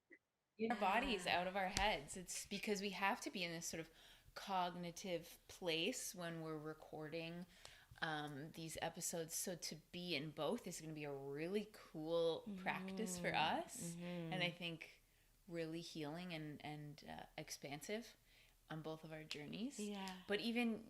S5: Our bodies, out of our heads. It's because we have to be in this sort of cognitive place when we're recording these episodes. So to be in both is going to be a really cool practice for us. And I think really healing and expansive on both of our journeys.
S3: Yeah.
S5: But even,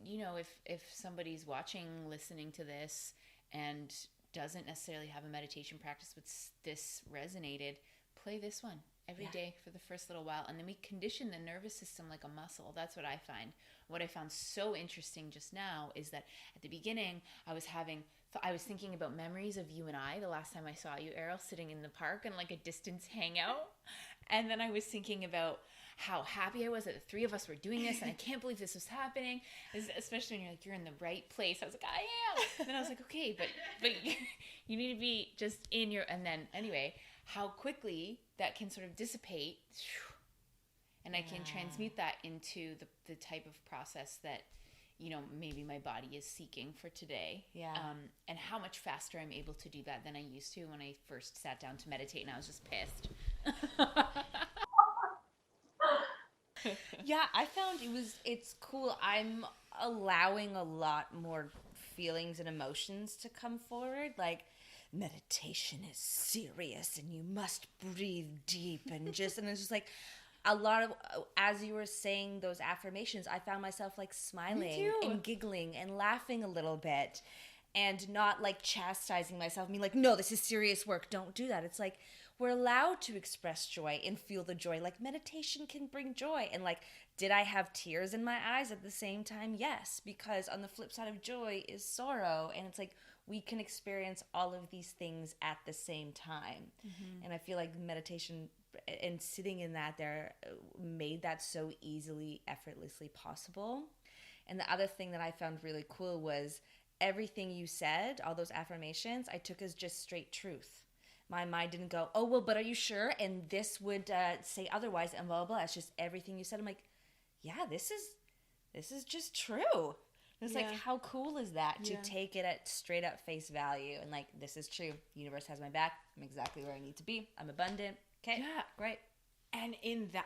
S5: if somebody's watching, listening to this and doesn't necessarily have a meditation practice, but this resonated, play this one every day for the first little while, and then we condition the nervous system like a muscle. That's what I find. What I found so interesting just now is that at the beginning I was thinking about memories of you and I the last time I saw you, Eryl, sitting in the park and like a distance hangout, and then I was thinking about how happy I was that the three of us were doing this, and I can't believe this was happening, especially when you're like, you're in the right place. I was like, I am. And then I was like, okay, but you need to be just in your, and then anyway, how quickly that can sort of dissipate, and I can transmute that into the type of process that, maybe my body is seeking for today.
S3: Yeah.
S5: And how much faster I'm able to do that than I used to when I first sat down to meditate, and I was just pissed.
S3: Yeah, I found it's cool. I'm allowing a lot more feelings and emotions to come forward. Like, meditation is serious and you must breathe deep and it's just like a lot of, as you were saying those affirmations, I found myself like smiling and giggling and laughing a little bit and not like chastising myself. I mean, like, no, this is serious work. Don't do that. It's like, we're allowed to express joy and feel the joy. Like, meditation can bring joy. And like, did I have tears in my eyes at the same time? Yes, because on the flip side of joy is sorrow. And it's like, we can experience all of these things at the same time. And I feel like meditation and sitting in that there made that so easily, effortlessly possible. And the other thing that I found really cool was everything you said, all those affirmations, I took as just straight truth. My mind didn't go, oh, well, but are you sure? And this would say otherwise and blah, blah, blah. It's just everything you said. I'm like, yeah, this is just true. It's like, how cool is that to take it at straight up face value and like, this is true. The universe has my back. I'm exactly where I need to be. I'm abundant. Okay.
S5: Yeah.
S3: Great.
S5: And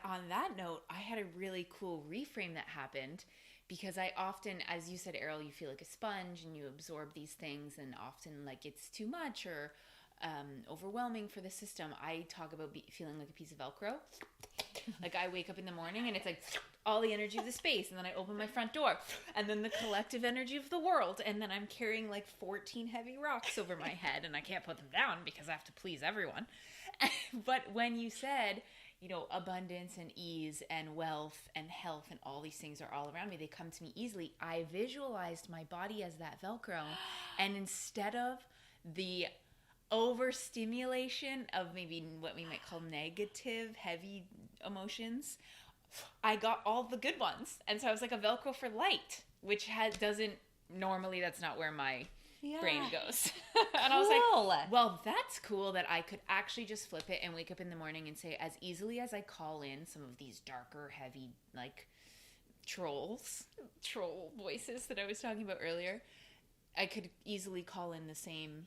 S5: on that note, I had a really cool reframe that happened because I often, as you said, Eryl, you feel like a sponge and you absorb these things, and often like it's too much or overwhelming for the system. I talk about feeling like a piece of Velcro. Like, I wake up in the morning and it's like all the energy of the space, and then I open my front door and then the collective energy of the world, and then I'm carrying like 14 heavy rocks over my head and I can't put them down because I have to please everyone. But when you said, abundance and ease and wealth and health and all these things are all around me, they come to me easily, I visualized my body as that Velcro, and instead of the overstimulation of maybe what we might call negative, heavy emotions, I got all the good ones. And so I was like a Velcro for light, which doesn't normally, that's not where my brain goes. And I was like, well, that's cool that I could actually just flip it and wake up in the morning and say, as easily as I call in some of these darker, heavy, like troll voices that I was talking about earlier, I could easily call in the same,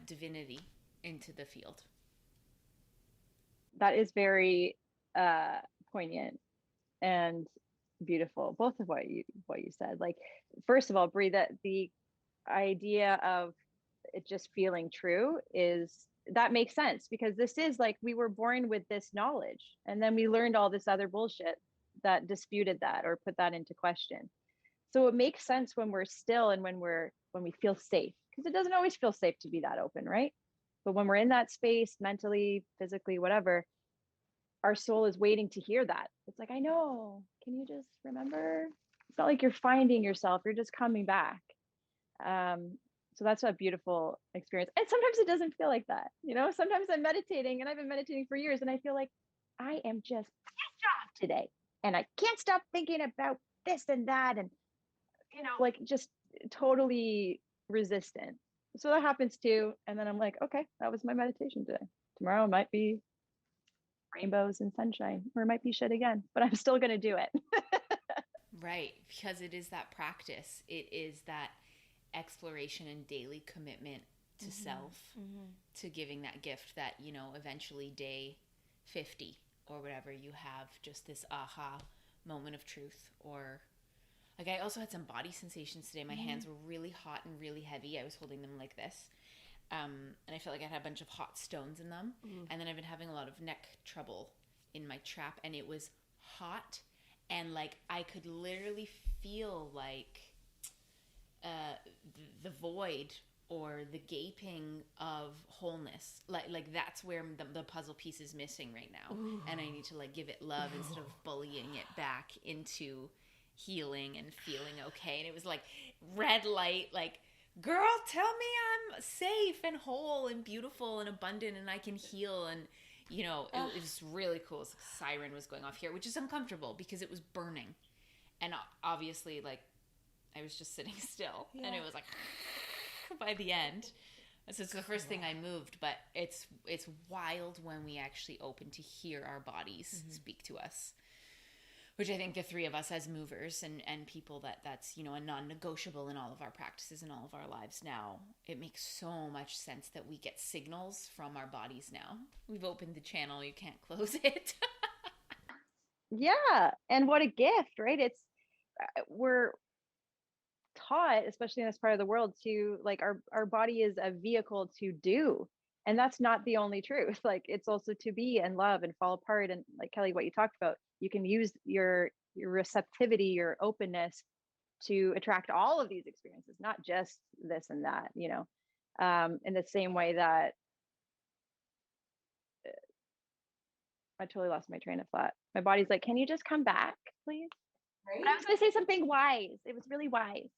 S5: divinity into the field.
S4: That is very poignant and beautiful, both of what you said. Like, first of all, Bree, that the idea of it just feeling true that makes sense, because this is like, we were born with this knowledge and then we learned all this other bullshit that disputed that or put that into question. So it makes sense when we're still and when we feel safe, because it doesn't always feel safe to be that open, right? But when we're in that space, mentally, physically, whatever, our soul is waiting to hear that. It's like, I know, can you just remember? It's not like you're finding yourself, you're just coming back. So that's a beautiful experience. And sometimes it doesn't feel like that. Sometimes I'm meditating, and I've been meditating for years, and I feel like I am just pissed off today. And I can't stop thinking about this and that. And, like just totally resistant. So that happens too. And then I'm like, okay, that was my meditation today. Tomorrow might be rainbows and sunshine, or it might be shit again, but I'm still going to do it.
S5: Right. Because it is that practice. It is that exploration and daily commitment to self, to giving that gift that, eventually day 50 or whatever, you have just this aha moment of truth. Or like, I also had some body sensations today. My hands were really hot and really heavy. I was holding them like this. And I felt like I had a bunch of hot stones in them. And then I've been having a lot of neck trouble in my trap, and it was hot, and like I could literally feel like the void or the gaping of wholeness. Like that's where the puzzle piece is missing right now. Ooh. And I need to like give it love instead of bullying it back into healing and feeling okay. And it was like red light, like, girl, tell me I'm safe and whole and beautiful and abundant and I can heal. And it was really cool. It's like a siren was going off here, which is uncomfortable because it was burning. And obviously, like, I was just sitting still, and it was like by the end. So it's the first thing I moved, but it's wild when we actually open to hear our bodies speak to us, which I think the three of us as movers and people that's a non-negotiable in all of our practices and all of our lives now. It makes so much sense that we get signals from our bodies now. We've opened the channel, you can't close it.
S4: Yeah, and what a gift, right? It's we're taught, especially in this part of the world, to like our body is a vehicle to do, and that's not the only truth. Like, it's also to be and love and fall apart. And like, Kelly, what you talked about, you can use your receptivity, your openness to attract all of these experiences, not just this and that, in the same way that I totally lost my train of thought. My body's like, can you just come back, please? Right? I was going to say something wise. It was really wise.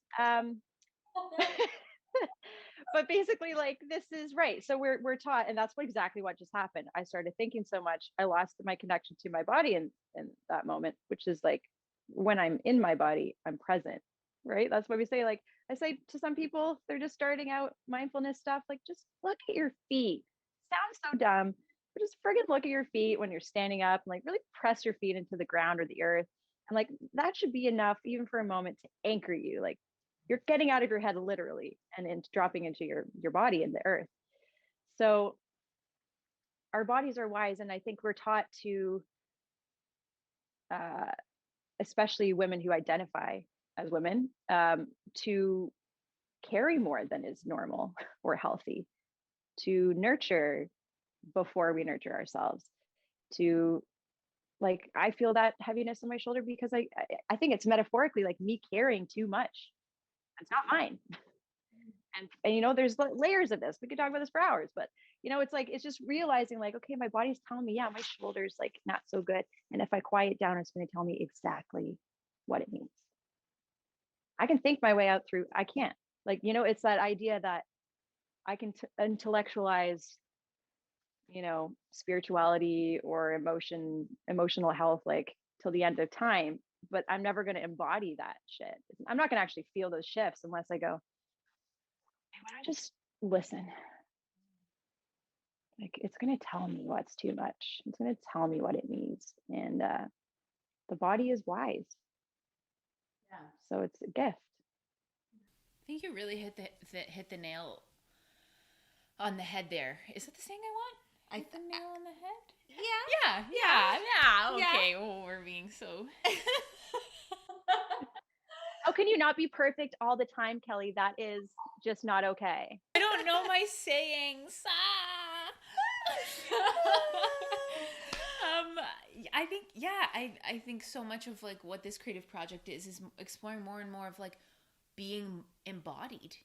S4: But basically, like, this is right. So we're taught, and that's exactly what just happened. I started thinking so much, I lost my connection to my body in that moment, which is like, when I'm in my body, I'm present, right? That's what we say. Like, I say to some people, they're just starting out mindfulness stuff, like, just look at your feet. Sounds so dumb, but just friggin' look at your feet when you're standing up, and like really press your feet into the ground or the earth. And like, that should be enough, even for a moment, to anchor you. Like, you're getting out of your head literally and dropping into your body and the earth. So our bodies are wise. And I think we're taught to, especially women who identify as women, to carry more than is normal or healthy, to nurture before we nurture ourselves, to, like, I feel that heaviness on my shoulder because I think it's metaphorically like me carrying too much. It's not mine. And there's layers of this. We could talk about this for hours, but it's like, it's just realizing like, okay, my body's telling me, yeah, my shoulder's like not so good. And if I quiet down, it's going to tell me exactly what it means. I can think my way out through, I can't. Like, it's that idea that I can intellectualize, spirituality or emotional health, like, till the end of time, but I'm never going to embody that shit. I'm not going to actually feel those shifts unless I go, hey, why don't I just listen? Like, it's going to tell me what's too much. It's going to tell me what it means. And the body is wise. So it's a gift.
S5: I think you really hit the nail on the head there. Is that the saying I want? Hit the nail on the head? Yeah. Okay.
S3: Yeah.
S5: Oh, we're being so...
S4: How can you not be perfect all the time, Kelly? That is just not okay.
S5: I don't know my sayings. I think, I think so much of like what this creative project is exploring more and more of like being embodied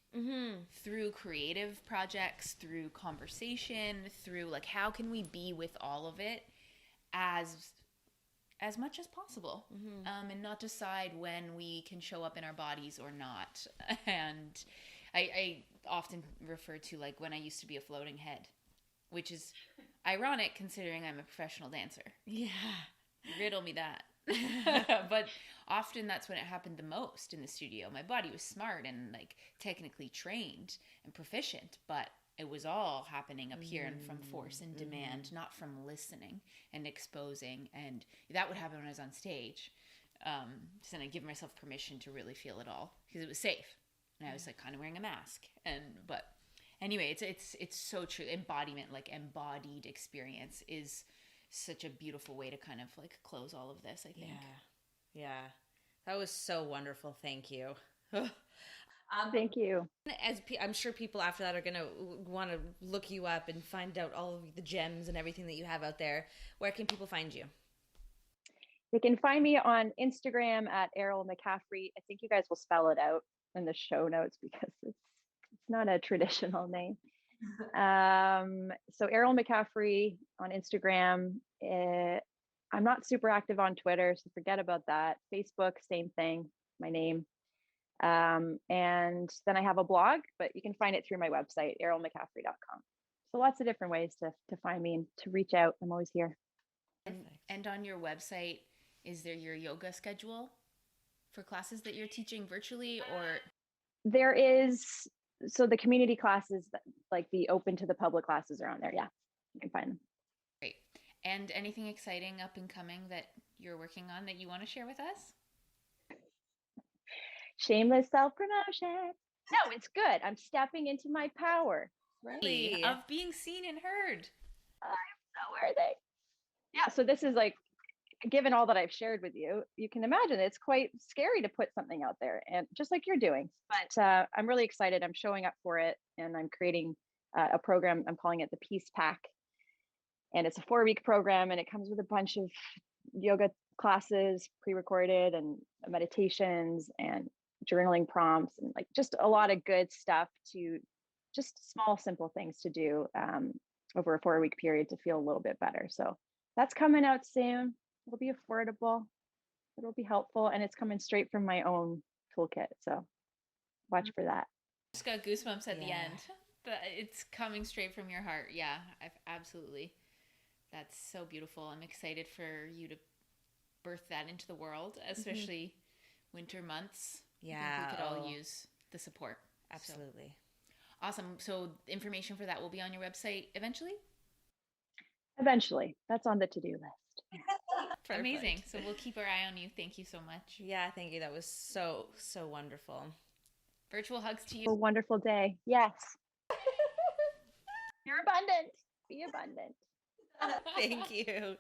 S5: through creative projects, through conversation, through like how can we be with all of it as much as possible, and not decide when we can show up in our bodies or not. And I often refer to like when I used to be a floating head, which is ironic considering I'm a professional dancer.
S3: Yeah.
S5: Riddle me that. But often that's when it happened the most in the studio. My body was smart and like technically trained and proficient, but it was all happening up here and from force and demand, not from listening and exposing. And that would happen when I was on stage. So then I give myself permission to really feel it all because it was safe. And I was like kind of wearing a mask. But anyway, it's so true. Embodiment, like embodied experience, is such a beautiful way to kind of like close all of this, I think.
S3: Yeah. That was so wonderful. Thank you.
S4: Thank you.
S3: As I'm sure people after that are going to want to look you up and find out all of the gems and everything that you have out there. Where can people find you?
S4: They can find me on Instagram at Eryl McCaffrey. I think you guys will spell it out in the show notes because it's not a traditional name. So Eryl McCaffrey on Instagram. I'm not super active on Twitter, so forget about that. Facebook, same thing, my name. And then I have a blog, but you can find it through my website, erylmccaffrey.com. So lots of different ways to find me and to reach out. I'm always here.
S5: And on your website, is there your yoga schedule for classes that you're teaching virtually, or?
S4: There is, so the community classes, like the open to the public classes are on there. Yeah, you can find them.
S5: Great. And anything exciting up and coming that you're working on that you want to share with us?
S4: Shameless self-promotion. No, it's good. I'm stepping into my power.
S5: Really? Of being seen and heard.
S4: I'm so worthy. Yeah, so this is like, given all that I've shared with you, you can imagine it's quite scary to put something out there, and just like you're doing. But I'm really excited. I'm showing up for it, and I'm creating a program. I'm calling it the Peace Pack. And it's a 4-week program, and it comes with a bunch of yoga classes, pre-recorded, and meditations and journaling prompts, and like just a lot of good stuff, to just small, simple things to do over a 4-week period to feel a little bit better. So that's coming out soon. It'll be affordable. It'll be helpful, and it's coming straight from my own toolkit. So watch for that.
S5: Just got goosebumps at the end. But it's coming straight from your heart. Yeah, absolutely. That's so beautiful. I'm excited for you to birth that into the world, especially winter months.
S3: Yeah.
S5: I think we could all use the support.
S3: Absolutely.
S5: So, awesome. So information for that will be on your website eventually?
S4: Eventually. That's on the to-do list.
S5: Amazing. So we'll keep our eye on you. Thank you so much.
S3: Yeah, thank you. That was so wonderful.
S5: Virtual hugs to you.
S4: A wonderful day. Yes. You're abundant. Be abundant.
S3: Thank you.